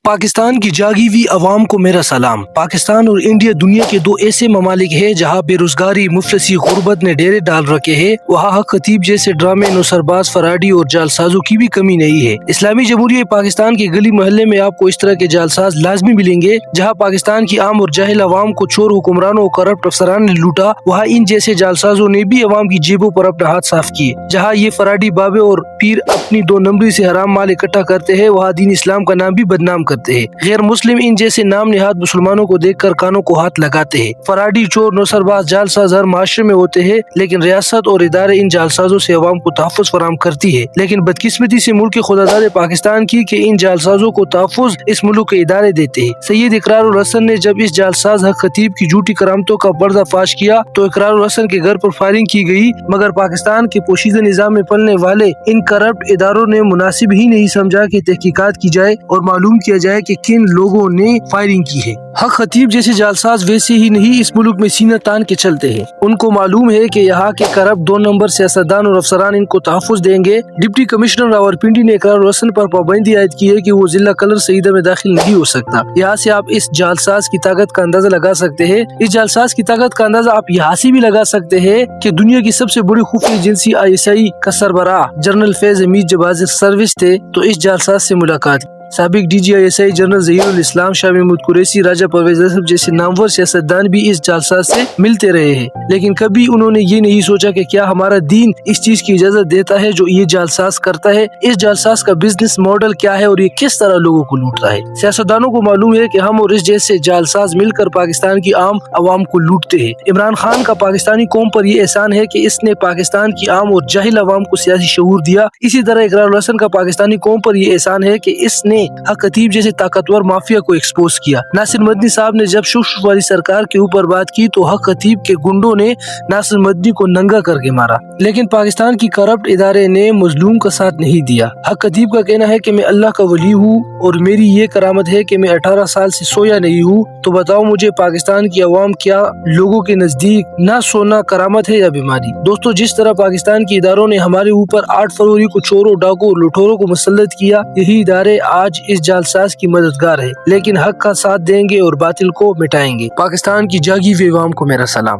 پاکستان کی جاگی ہوئی عوام کو میرا سلام۔ پاکستان اور انڈیا دنیا کے دو ایسے ممالک ہیں جہاں بے روزگاری، مفلسی، غربت نے ڈیرے ڈال رکھے ہیں۔ وہاں حق خطیب جیسے ڈرامے نوسرباز، فراڈی اور جعلسازوں کی بھی کمی نہیں ہے۔ اسلامی جمہوریہ پاکستان کے گلی محلے میں آپ کو اس طرح کے جعلساز لازمی ملیں گے۔ جہاں پاکستان کی عام اور جاہل عوام کو چور حکمرانوں اور کرپٹ افسران نے لوٹا، وہاں ان جیسے جعلسازوں نے بھی عوام کی جیبوں پر اپنا ہاتھ صاف کیے۔ جہاں یہ فراڈی بابے اور پیر اپنی دو نمبری سے حرام مال اکٹھا کرتے ہیں، وہاں دین اسلام کا نام بھی بدنام کرتے ہیں۔ غیر مسلم ان جیسے نام نہاد مسلمانوں کو دیکھ کر کانوں کو ہاتھ لگاتے ہیں۔ فراڈی، چور، نوسرباز، جعلساز ہر معاشرے میں ہوتے ہیں، لیکن ریاست اور ادارے ان جعلسازوں سے عوام کو تحفظ فراہم کرتی ہے۔ لیکن بدقسمتی سے ملک خداداد پاکستان کی کہ ان جعلسازوں کو تحفظ اس ملک کے ادارے دیتے ہیں۔ سید اقرار الحسن نے جب اس جعلساز حق خطیب کی جھوٹی کرامتوں کا پردہ فاش کیا تو اقرار الحسن کے گھر پر فائرنگ کی گئی، مگر پاکستان کے پوشیدہ نظام میں پلنے والے ان کرپٹ اداروں نے مناسب ہی نہیں سمجھا کہ تحقیقات کی جائے اور معلوم کیا جائے کہ کن لوگوں نے فائرنگ کی ہے۔ حق خطیب جیسے جعلساز ویسے ہی نہیں اس ملک میں سینہ تان کے چلتے ہیں۔ ان کو معلوم ہے کہ یہاں کے کرپٹ دو نمبر سیاستدان اور افسران ان کو تحفظ دیں گے۔ ڈپٹی کمشنر راولپنڈی نے اقرار الحسن پر پابندی عائد کی ہے کہ وہ ضلع کلر سیدہ میں داخل نہیں ہو سکتا۔ یہاں سے آپ اس جعلساز کی طاقت کا اندازہ لگا سکتے ہیں۔ اس جعلساز کی طاقت کا اندازہ آپ یہاں سے بھی لگا سکتے ہیں کہ دنیا کی سب سے بڑی خفیہ ایجنسی ISI کا سربراہ جنرل فیض حمید جب حاضر سروس تھے تو اس جعلساز سے ملاقات کی۔ سابق DG ISI جنرل ظہیر الاسلام، شاہ محمود قریشی، راجہ پرویز اصغر جیسے نامور سیاستدان بھی اس جعلساز سے ملتے رہے ہیں، لیکن کبھی انہوں نے یہ نہیں سوچا کہ کیا ہمارا دین اس چیز کی اجازت دیتا ہے جو یہ جعلساز کرتا ہے۔ اس جعلساز کا بزنس ماڈل کیا ہے اور یہ کس طرح لوگوں کو لوٹتا ہے۔ سیاستدانوں کو معلوم ہے کہ ہم اور اس جیسے جعلساز مل کر پاکستان کی عام عوام کو لوٹتے ہیں۔ عمران خان کا پاکستانی قوم پر یہ احسان ہے کہ اس نے پاکستان کی عام اور جاہل عوام کو سیاسی شعور دیا۔ اسی طرح اقرار الحسن کا پاکستانی قوم پر یہ احسان ہے کہ اس نے حق خطیب جیسے طاقتور مافیا کو ایکسپوز کیا۔ ناصر مدنی صاحب نے جب شف والی سرکار کے اوپر بات کی تو حق خطیب کے گنڈوں نے ناصر مدنی کو ننگا کر کے مارا، لیکن پاکستان کی کرپٹ ادارے نے مظلوم کا ساتھ نہیں دیا۔ حق خطیب کا کہنا ہے کہ میں اللہ کا ولی ہوں اور میری یہ کرامت ہے کہ میں 18 سال سے سویا نہیں ہوں، تو بتاؤ مجھے پاکستان کی عوام کیا لوگوں کے نزدیک نہ سونا کرامت ہے یا بیماری؟ دوستو، جس طرح پاکستان کے اداروں نے ہمارے اوپر 8 فروری کو چوروں، ڈاکوں اور لٹوروں کو مسلط کیا، یہی ادارے آج اس جعلساز کی مددگار ہے، لیکن حق کا ساتھ دیں گے اور باطل کو مٹائیں گے۔ پاکستان کی جاگی ہوئی عوام کو میرا سلام۔